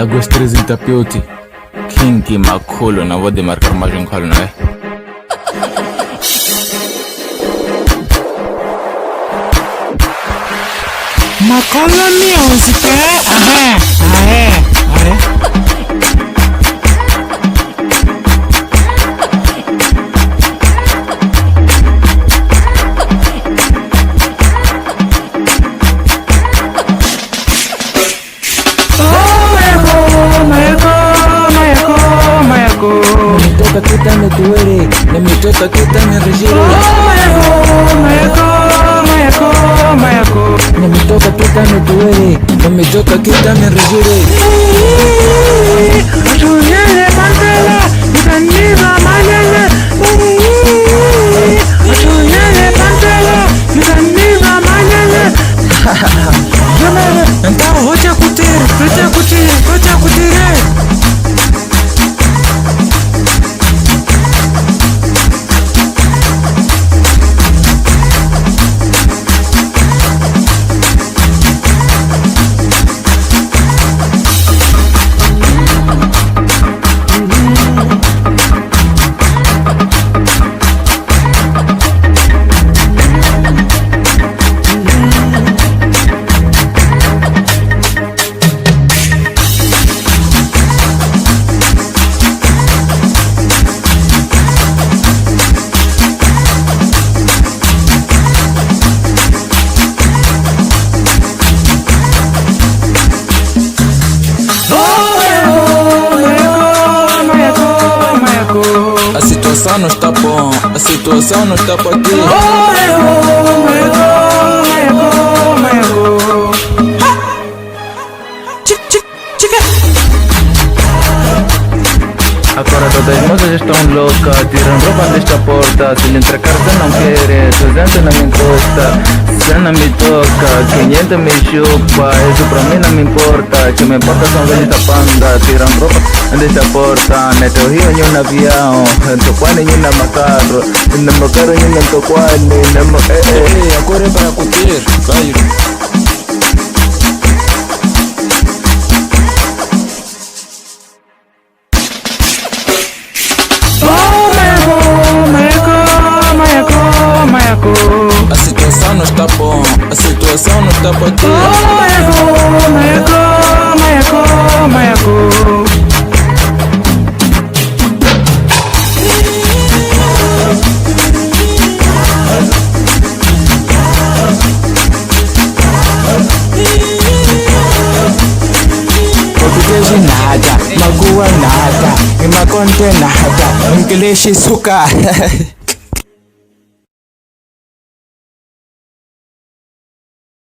Lagos 13 Tapioti Kingi Makolo na vou demarcar mais um colo, não é? Makolo music, Nimetoka kita metuere, nimetoka kita merejere. Nimetoka kita metuere, nimetoka kita merejere. Atuyele pantela, itaniva malele. Atuyele pantela, itaniva malele. Jamani, Então hoja kutire, hoja kutire. A situação não está bom, a situação não está para aqui. Agora todas as moças estão loucas, tiram roupa desta porta. Se lhe entregar você não quer, 200 não me encosta. Se não me toca, 500 me chupa. Isso pra mim não me importa. Que me importa são velhos da panda. Tiram roupa desta porta. Neto rio em um avião, toquane em um macarro. No meu carro em um toquane. Agora é para curtir, vai. A situação não está bom, a situação não está para aqui. Português nada, magoa nada, me maconte nada, inglês suca.